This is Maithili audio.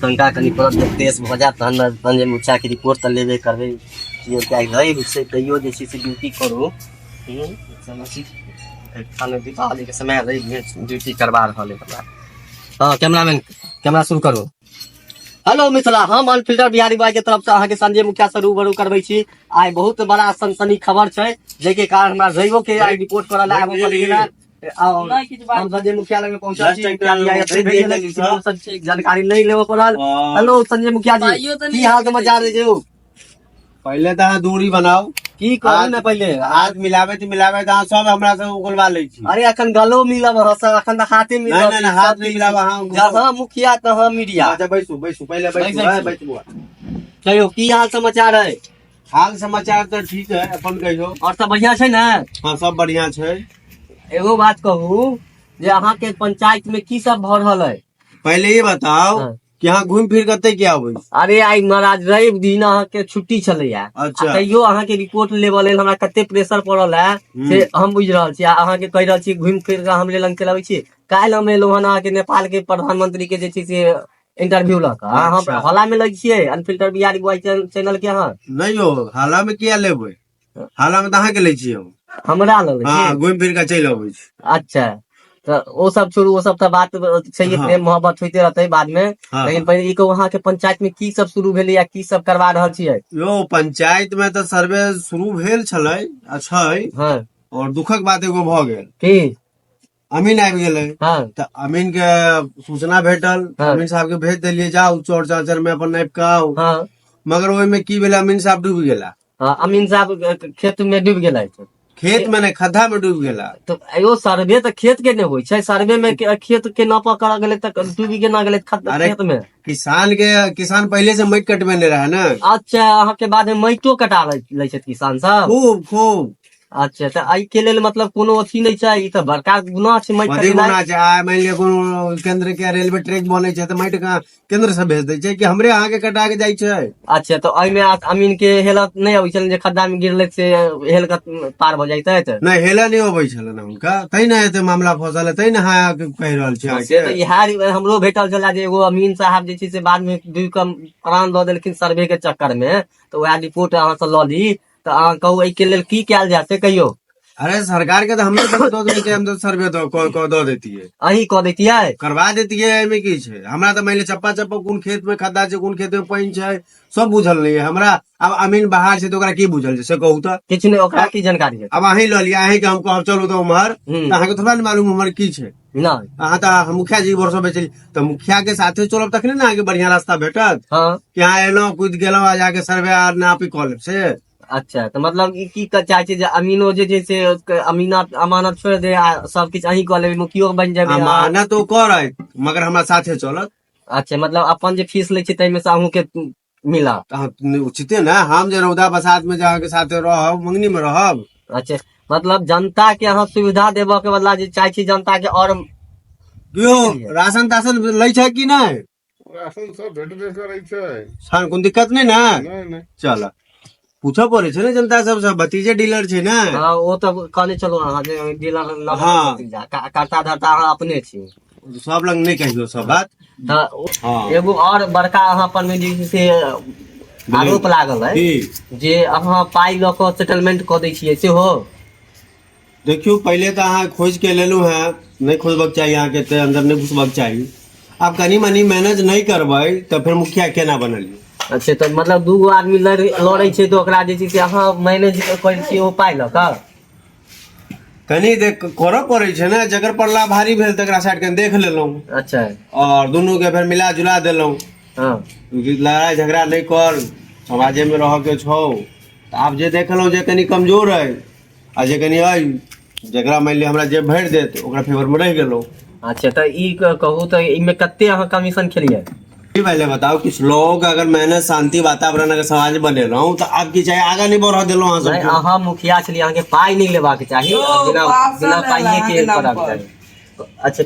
आशंका कनी परत देश भ जात तहन संजय मुखिया के रिपोर्ट त लेबे करबे यो क्या रही से कहियो जे छै से ड्यूटी करू खाने दीपावली के समय रही ड्यूटी करवा रहल है। हाँ कैमरामैन कैमरा शुरू करो। हेलो मिथिला, हम अनफिल्टर बिहारी बाई के तरफ से अहाँ के संजय मुखिया से रूबरू करबे छी। आइ बहुत बड़ा सनसनी खबर छै जेके कारण हमरा रहियो के आइ रिपोर्ट करल आबो पड़लै। हम संजय मुखिया लग पहुंचा छी, जानकारी नहीं लेबो पड़ल। हेलो संजय मुखिया जी, की हाल समाचार है? पहले तो अहाँ दूरी बनाओ की करू ने पहले हाथ मिलावे अहाँ सब हमरा से उगलवा ले छी। अरे अखन गलो मिलब अखन त हाथे मिलब नहीं हाथ नहीं मिलावा अहाँ जहाँ मुखिया तहाँ मीडिया। अच्छा बैसू पहले बैसू। कहियो की हाल समाचार है? हाल समाचार तो ठीक है, अपन कहियो। और सब बढ़िया छै ने? हाँ सब बढ़िया छै। एगो बात कहू जे अहाँ के पंचायत में की सब भ रहल है? पहले ये बताओ कि यहाँ घूम फिर करते क्या हुई? अरे आई महाराज रवि दिन अहाँ के छुट्टी छलैया। अच्छा तैयो अहाँ के रिपोर्ट लेबऽ लेल हमरा कते प्रेशर पड़ल है से हम बुझ रहल छी। अहाँ के कहि रहल छी घूम फिर के हमरे लंग चलाबै छी। काल्हि हम एलहुँ हन अहाँ के नेपाल के प्रधानमंत्री के जे छै से इंटरव्यू लऽ कऽ। अहाँ हल्ला में लग छियै अनफिल्टर बिहारी बॉय चैनल के। अहाँ नहीं हो हाला में किया लेबै, हाला में तो अहाँ के ले छी हम। हमरा लग हाँ घूम फिर के चलि अबै छी। अच्छा तो वो सब छोड़ू, वो सब तो बात सही प्रेम मोहब्बत होते रहते बाद में। लेकिन पहले ई वहाँ के पंचायत में की सब शुरू भेलै या की सब करवा रहल छियै? यो पंचायत में तो सर्वे शुरू भेल छलै हाँ। और दुखक बात एगो भ गेल की अमीन आबि गेलै। हाँ। तो अमीन के सूचना भेटल। अमीन साहब के भेज दिलिये जाओ चौर चाचर में अपन नाप के आओ। हाँ। मगर ओहि में की भेला अमीन साहब डूब गेला। अमीन साहब खेत में डूब गेला। खेत में नहीं खद्धा में डूब गेला। तो एगो सर्वे तो खेत के नहीं होइ छै, सर्वे में खेत के नापा करा गेले तक डूबी के ना गेले खेत में। किसान पहले से माटि कटबेने रहे ना। अच्छा अहाँ के बाद में माइटो कटा लै छै किसान सब? खूब। अच्छा तो आई के लेल मतलब कोनो अथी नहीं छै? ई तो बड़का गुनाह छै माटि कटनाइ। गुनाह छै। आइ मान लिअ कोनो केंद्र के रेलवे ट्रैक बनै छै तो माटि का केंद्र से भेज दै छै कि हमरे अहाँ के कटा के जाइ छै। अच्छा तो अई में अमीन के हेलत नहीं अबै छल जे खड्डा में गिरले से हेल के पार भ जाइत है? नहीं हेला नहीं अबै छल ना हुनका, तै ना एते मामला फंसल है, तै ना अहाँ कहि रहल छी। तो इहा हमरो भेटल छला जे एगो अमीन साहब जे छै से बाद में डूब के प्राण दऽ देलखिन सर्वे के चक्कर में। तो वह रिपोर्ट अहाँ से लऽ ली तो अहाँ कहू एहि के लेल की कैल जाय से कहियो। अरे सरकार के तो हमरे दो देते, हम तो सर्वे दो देतिये। अही कह देतिये, करवा देतिये। एमे की छै? हमरा तो मान चप्पा कोन खेत में खद्दा छै, कोन खेत में पानी छै, सब बुझल नहीं है हमरा। अब अमीन बाहर से तो ओकरा की बुझल छै से कहू तो? किछ नहीं, ओकरा की जानकारी है? अब अहीं ल लिया, अहीं के हम कहब चलू तो उम्हर, तो अहाँ के थोड़ा मालूम उम्हर की छै ना। अहाँ तो मुखिया जी वर्षो बेचली तो मुखिया के साथे चलब तखने ना आगे बढ़िया रास्ता भेटत। हाँ। कि यहाँ एलो कूद गेलो आ जाके सर्वे आर नापी कऽ लेब से। अच्छा तो मतलब ई की चाहे छै जे अमीनो जे छै से अमानत छोड़ दे आ सब किछ अहीं कऽ लेबै, मुखियो बन जाबे। अमानत तो करे मगर हमरा साथे चलत। अच्छा मतलब अपन जे फीस लै छै तै में से अहूँ के मिला? उचिते ना, हम जे रौदा बसात में जाके साथे रहब, मंगनी में रहब। अच्छा मतलब जनता के अहाँ सुविधा देबऽ के बदला जे चाहे छी जनता के और राशन ताशन लै छै कि नहीं? राशन सब भेटबे करै छै, कोन दिक्कत नहीं ना? नहीं। चल पूछो पड़े छै ना जनता सब भतीजे डीलर छै ना। हाँ वो तो कहने चलो अहाँ जे डीलर हाँ। करता धरता अहाँ अपने छी, सब लग नहीं कहियो सब बात। एगो और बड़का अहाँ पर में जे से आरोप लागल है जे अहाँ पाई लऽ कऽ सेटलमेंट कऽ दै छियै सेहो। देखियो पहले तो अहाँ खोज के लेलू है, नहीं खोजबक चाहिए, अहाँ के अंदर नहीं घुसबक चाहिए। आप कनी मनी मैनेज नहीं करबै तो फिर मुखिया केना बनलियै? अच्छा तो मतलब दूगो आदमी लड़े छै तो ओकरा जे छै से अहाँ मैनेज करै छियै ओ पाई लऽ कऽ? कनी देख करऽ पड़े छै ना, जकर पड़ला भारी भेल तकरा साइड के देख लेलहुँ। अच्छा और दुनू के फिर मिला जुला देलहुँ। हाँ। लड़ाई झगड़ा नहीं कर, समाजे में रह के छौ। आब जे देखलहुँ जे कनी कमजोर है आ जे कनी है जकरा मान लिअ हमरा जे भरि देत ओकरा फेवर में रह गेलहुँ। अच्छा तो ई कहू तो इमे कते अहाँ कमीशन खेलिए? पहले बताओ किछ लोग अगर मैंने शांति वातावरण अगर समाज बनेलहुँ तो आपकी चाहे आगा नहीं बढ़ देलहुँ। अहाँ मुखिया छलियै, अहाँके पाई नहीं लेबाक चाही, बिना पाइये के करबाक चाही। अच्छा।